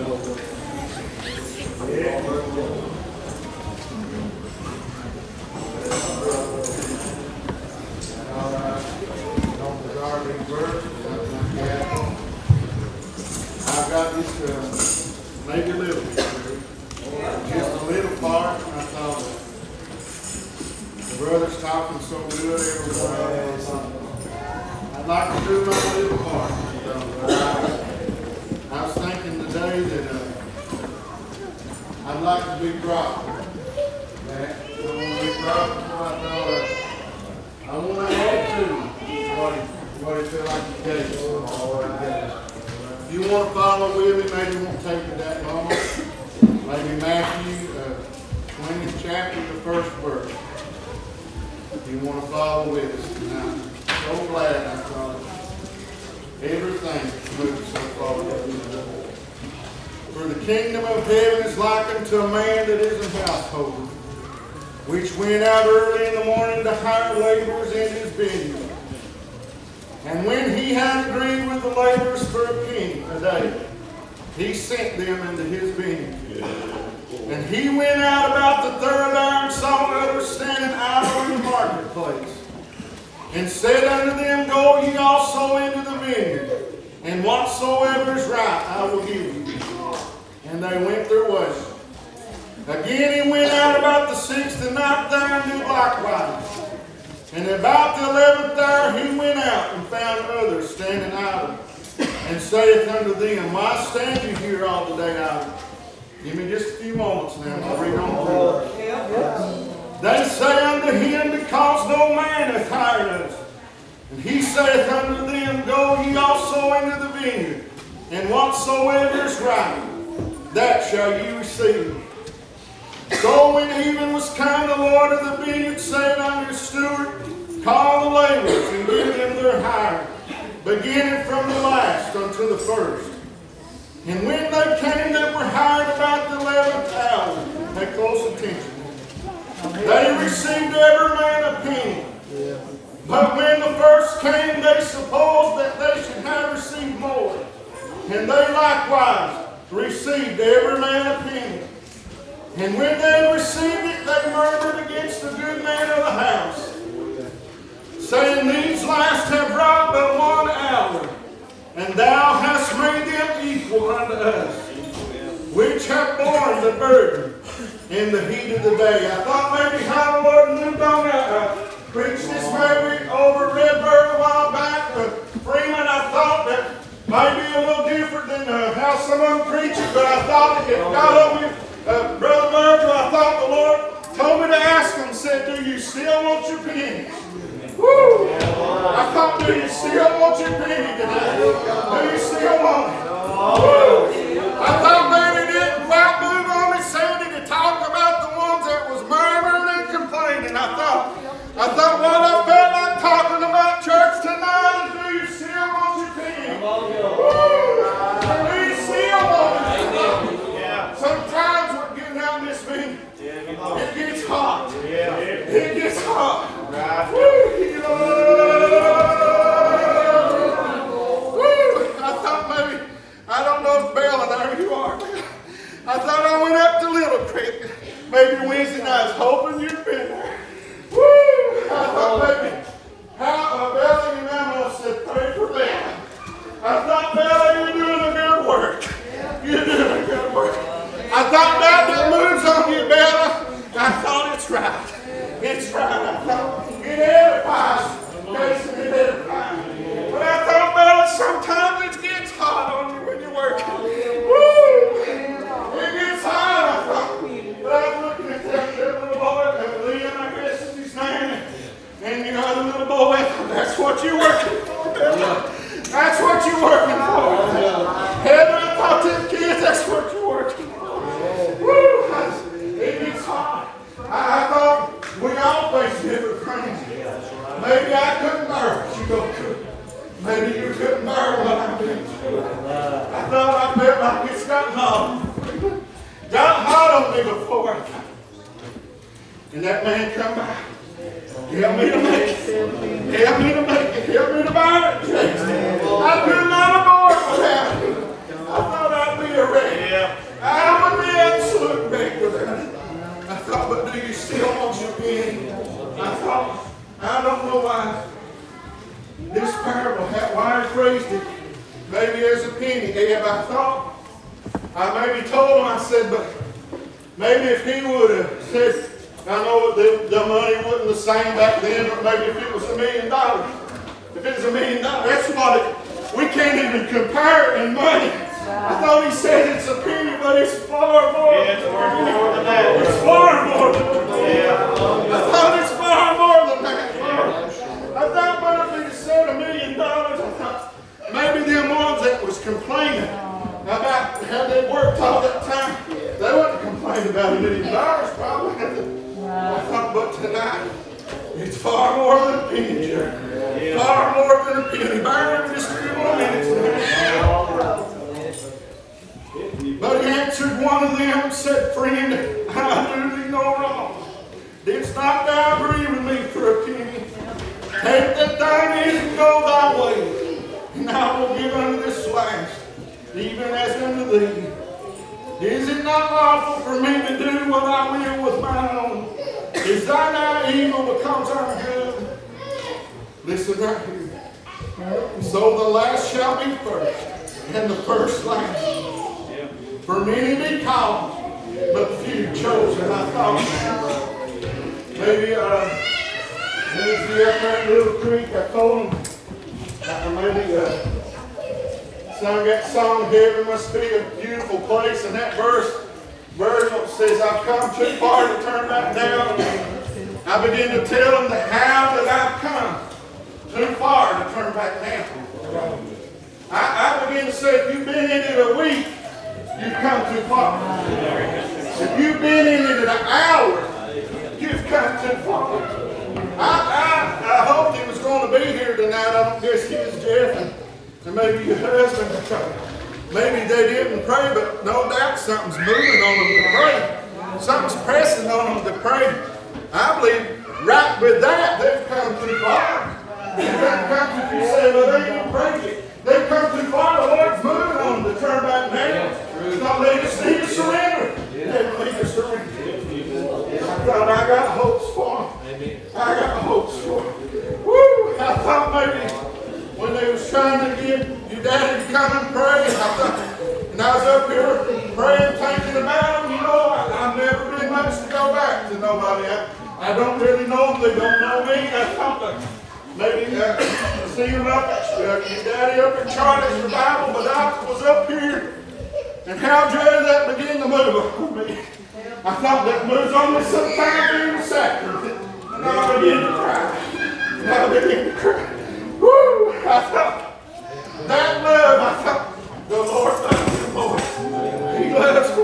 I've got this maybe a little bit, just a little part, and I thought the brother's talking so good everywhere. I'd like to do my little part. I was thinking today that I'd like to be proper. I want to be proper, so I thought I want to add to what it felt like he gave us. If you want to follow with me, maybe it won't take you that long. Maybe Matthew 20th chapter, the first verse. If you want to follow with us tonight. So glad I thought everything moved so far. For the kingdom of heaven is like unto a man that is an householder, which went out early in the morning to hire laborers in his vineyard. And when he had agreed with the laborers for a penny a day, he sent them into his vineyard. And he went out about the third hour and saw others standing idle in the marketplace, and said unto them, Go ye also into the vineyard, and whatsoever is right I will give you. And they went their way. Again he went out about the 6th and 9th hour and did likewise. And about the 11th hour he went out and found others standing idle, and saith unto them, Why stand you here all the day idle? Give me just a few moments now, and I'll read on through. They say unto him, Because no man hath hired us. And he saith unto them, Go ye also into the vineyard, and whatsoever is right, that shall ye receive. So when even was come, the Lord of the vineyard said unto his steward, Call the laborers and give them their hire, beginning from the last unto the first. And when they came that were hired about the 11th hour, pay close attention, they received every man a penny. But when the first came, they supposed that they should have received more. And they likewise received every man a penny. And when they received it, they murmured against the good man of the house, saying, These last have wrought but 1 hour, and thou hast made them equal unto us, which have borne the burden in the heat of the day. I thought maybe how the Lord moved on preached this maybe over Redbird a while back. Freeman, I thought that might be a little different than how some of them preach it, but I thought it got on me. Brother Virgil, I thought the Lord told me to ask him, said, Do you still want your penny? Woo! I thought, do you still want your penny today? Do you still want it? Woo! I thought maybe it didn't quite move on me, Sandy, to talk about the ones that was murmuring and complaining. I thought what I felt like talking about church tonight is, do you still want your penny? Woo! Do you still want it? Sometimes we're getting out in this meeting. It gets hot. It gets hot. Woo! I thought maybe, I don't know if Bella, there you are. I thought I went up to Little Creek maybe Wednesday night. I was hoping you'd been there. Woo! I thought maybe how Bella and Mama said, pray for Bella. I thought, Bella, you're doing a good work. You're doing a good work. I thought that moves on you, Bella. I thought it's right. It's right. I thought it edifies. Jason, it edifies. But I thought, Bella, sometimes it gets hot on you when you're working. Woo! It gets hot, I thought. But I was looking at that little boy, Liam, I guess is his name, and you know, the little boy, that's what you're working for, Bella. That's what you're working for. Heaven, I thought them kids, that's what you're working for. Woo! It gets hot. I thought we all face different things. Maybe I couldn't bear what you go through. Maybe you couldn't bear what I'm doing. I thought I felt like it's got hot. Got hot on me before. And that man come by. Help me to make it. Help me to make it. Help me to bear it, Jason. I could not afford without it. I thought I'd be a wreck. why he phrased it, maybe as a penny. If I thought, I maybe told him, I said, but maybe if he would have said, I know the money wasn't the same back then, but maybe if it was $1 million. If it was $1 million, that's what it, we can't even compare it in money. I thought he said it's a penny, but it's far more. Yeah, it's worth more than that. It's far more than that. I thought it's far more than that. I thought maybe he said $1 million. I thought maybe them ones that was complaining about how they worked all that time, they wouldn't complain about $1 million probably. I thought, but tonight, it's far more than a penny, Jerry. Far more than a penny. Bear with me just a few more minutes. But he answered one of them and said, friend, I do thee no wrong. Didst not thou agree with me for a penny? Take that thine is and go thy way, and I will give unto this last, even as unto thee. Is it not lawful for me to do what I will with mine own? Is thine eye evil because I'm good? Listen right here. So the last shall be first, and the first last. For many be called, but few chosen. I thought maybe maybe up there in Little Creek, I told him maybe sung that song, heaven must be a beautiful place, and that verse says, I've come too far to turn back now. I begin to tell him the how that I've come too far to turn back now. I begin to say, if you've been in it a week, you've come too far. If you've been in it an hour, you've come too far. I hoped he was going to be here tonight. I don't guess he was, Jeff, and maybe your husband. Maybe they didn't pray, but no doubt something's moving on them to pray. Something's pressing on them to pray. I believe right with that, they've come too far. They've come too, you say, well, they didn't pray it. They've come too far. The Lord's moving on them to turn back now. It's not they just need to surrender. They need to surrender. I thought I got hopes for them. I got hopes for them. Woo! I thought maybe when they was trying to get your daddy to come and pray, and I was up here praying, thinking about them, you know, I've never been much to go back to nobody. I don't really know them. They don't know me. I thought that maybe see them up at your daddy up at Charlie's revival, but I was up here. And how Jerry that began to move on me. I thought that moves on me sometime during the sacrament. And I began to cry. And I began to cry. Woo! I thought that love, I thought the Lord loves you more. He loves me.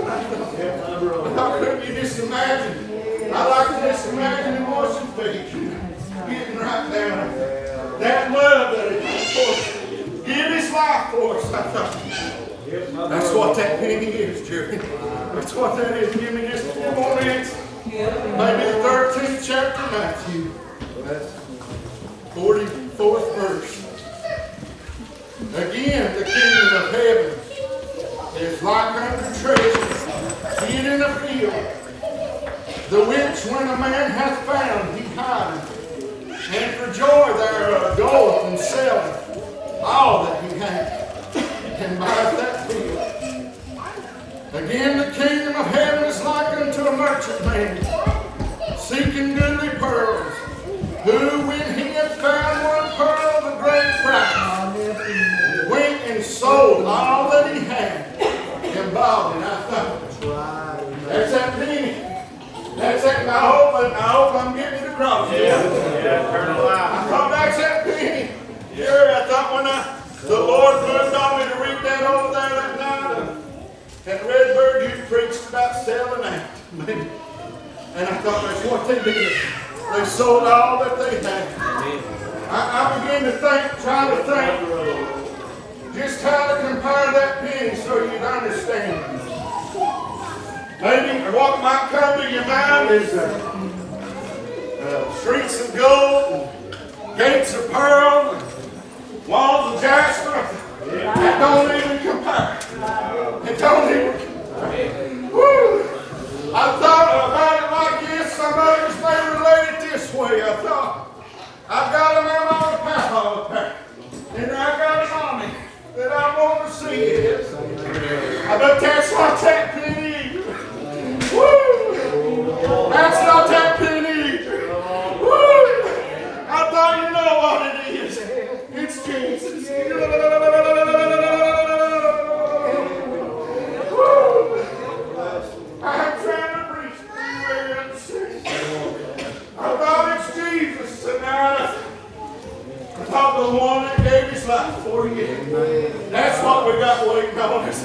How couldn't you just imagine? I like to just imagine him washing feet. Getting right down. That love that he had for us. Give his life for us, I thought. That's what that penny is, Jerry. That's what that is. Give me just a few more minutes. Maybe the 13th chapter of Matthew. 44th verse. Again, the kingdom of heaven is like unto treasure hid in a field, the which when a man hath found, he hideth, and for joy thereof goeth and selleth all that he hath, and buyeth that field. Again, the kingdom of heaven is like unto a merchant man, seeking goodly pearls, who, when he had found one pearl of a great price, went and sold all that he had, and bought it. I thought, that's that penny. That's that. I hope I'm getting it across. I thought that's that penny. Yeah, I thought when the Lord moved on me to read that over there that night, at Redbird, you preached about selling out. And I thought that's what they did. They sold all that they had. I began to think, try to think, just how to compare that penny so you'd understand. Maybe what might come to your mind is streets of gold, gates of pearl, walls of jasper. That don't even compare. It don't even compare. Woo! I thought about it like this. Somebody's may relate it this way. I thought, I've got a mama and papa up there. And I got I bet that's not that penny. Woo! That's not that penny. Woo! I thought you know what it is. It's Jesus. Woo! I'm trying to preach to you. I thought it's Jesus tonight. I thought the one that gave his life for you. That's what we got waiting on us.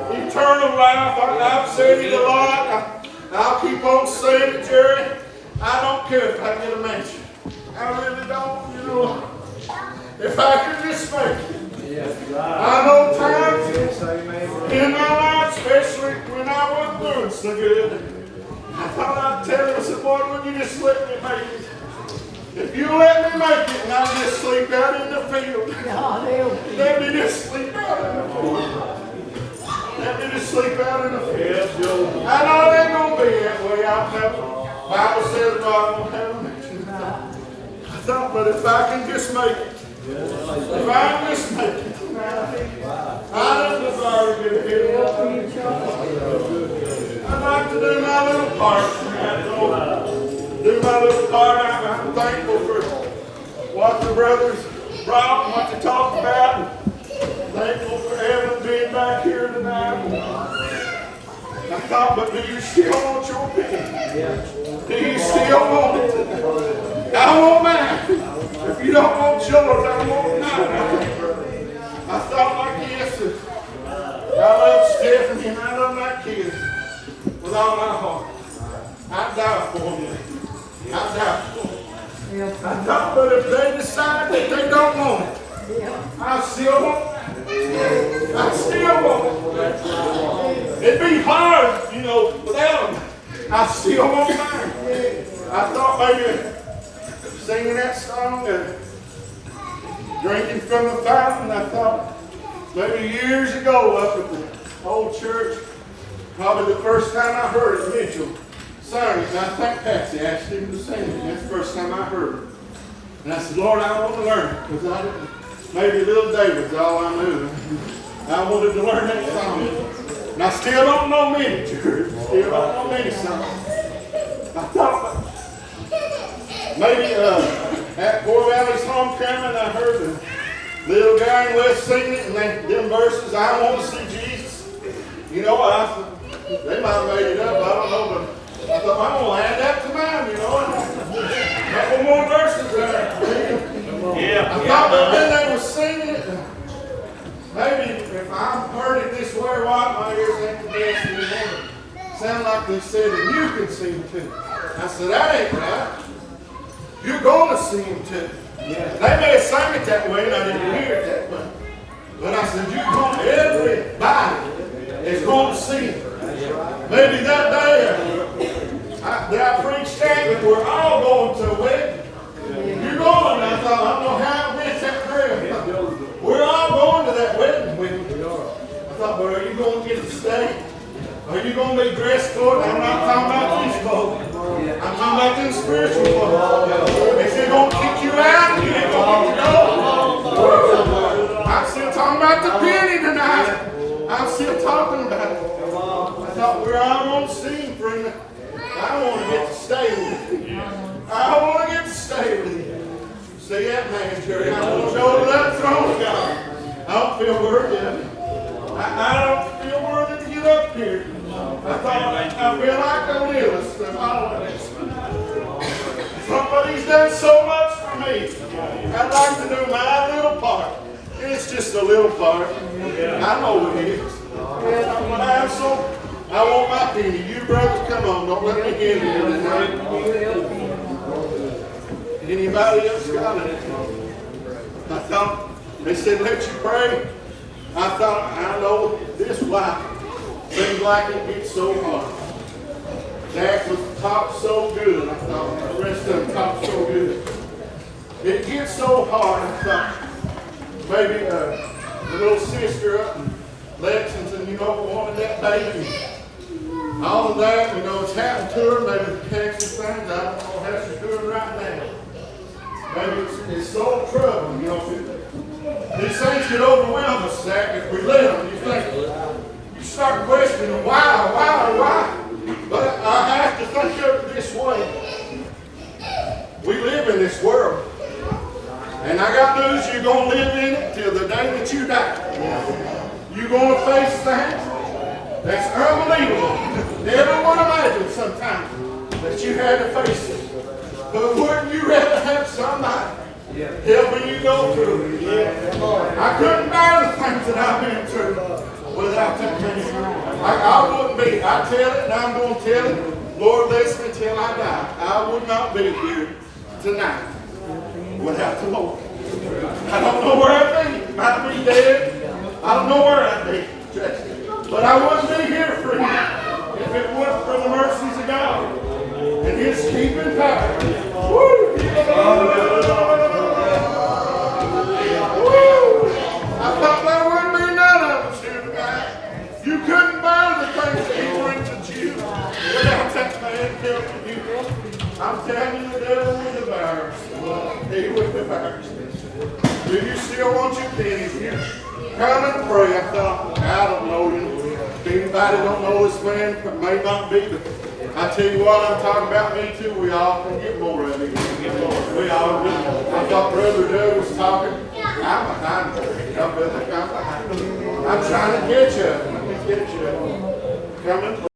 Eternal life. I've said it a lot. I'll keep on saying it, Jerry. I don't care if I get a mansion. I really don't, you know. If I could just make it. I know times in my life, especially when I wasn't doing so good, I thought I'd tell you, I said, Lord, would you just let me make it? If you let me make it and I'll just sleep out in the field. Let me just sleep out in the field. Let me just sleep out in the field. I know it ain't going to be that way. The Bible says God won't have a mansion. I thought, but if I can just make it, if I can just make it, I don't desire to get ahead of I'd like to do my little part. Do my little part. I'm thankful for what the brothers brought and what they talked about. Thankful for Evan being back here tonight. I thought, but do you still want your penny? Do you still want it? I want mine. If you don't want yours, I want mine. I thought like this. I love Stephanie and I love my kids with all my heart. I'd die for them. I'd die for them. I thought, but if they decide that they don't want it, I still want it. I still want it. It'd be hard, you know, without them. I still want mine. I thought maybe singing that song, drinking from the fountain, I thought maybe years ago up at the old church, probably the first time I heard it, Mitchell sang it, and I think Patsy asked him to sing it. That's the first time I heard it. And I said, Lord, I want to learn it, because I didn't. Maybe Little David's all I knew. I wanted to learn that song. And I still don't know many, church. Still don't know many songs. I thought maybe at Poor Valley's homecoming, I heard the little guy in West singing it, and them verses, I want to see Jesus. You know, they might have made it up, I don't know, but I thought, I'm going to add that to mine, you know. A couple more verses there. I thought that when they were singing it, maybe if I heard it this way or what, my ears ain't the best in the morning. Sound like they said, and you can sing too. I said, that ain't right. You're going to sing too. They may have sang it that way, and I didn't hear it that way. But I said, everybody is going to sing. Maybe that day that I preached at, we're all going to a wedding. You're going, and I thought, I don't know how it went that prayer. We're all going to that wedding with you. I thought, but are you going to get to stay? Are you going to be dressed for it? I'm not talking about these folks. I'm talking about them spiritual folks. If they're going to kick you out, you ain't going to go. I'm still talking about the penny tonight. I'm still talking about it. I thought we're all going to sing, friend. I want to get to stay with you. I want to get to stay with you. See that man, Jerry? I want to go to that throne of God. I don't feel worthy of it. I don't feel worthy to get up here. I thought I feel like a realist and all of this. Somebody's done so much for me. I'd like to do my little part. It's just a little part. I know it is. I want my penny. You brothers, come on. Don't let me get here tonight. Anybody else got it? I thought, they said, let you pray. I thought, I know this life seems like it gets so hard. Jack was taught so good. I thought, the rest of them taught so good. It gets so hard. I thought, maybe the little sister up in Lexington, you know, wanted that baby. All of that, you know, it's happened to her. Maybe the cancer things, I don't know how she's doing right now. Maybe it's so trouble, you know. These things get overwhelm us, Zach, if we let them. You start questioning why. But I have to think of it this way. We live in this world. And I got news, you're going to live in it till the day that you die. You're going to face things that's unbelievable. Never would imagine sometimes that you had to face it. But wouldn't you rather have somebody helping you go through it? I couldn't bear the things that I've been through without that man. I wouldn't be. I tell it and I'm going to tell it. Lord, bless me till I die. I would not be here tonight without the Lord. I don't know where I'd be. I'd be dead. I don't know where I'd be. But I wouldn't be here for you if it wasn't for the mercies of God and His keeping power. Woo! I thought there wouldn't be none of us here tonight. You couldn't bear the things that He brings at you without that man helping you. I'm telling you, the devil will devour us. He will devour us. Do you still want your pennies here? Come and pray. I thought, I don't know you. If anybody don't know this man, may not be, but I tell you what, I'm talking about me too. We all can get more of it. We all do. I thought Brother Doug was talking. I'm behind him. I'm behind him. I'm trying to catch up. Let me catch up. Come and pray.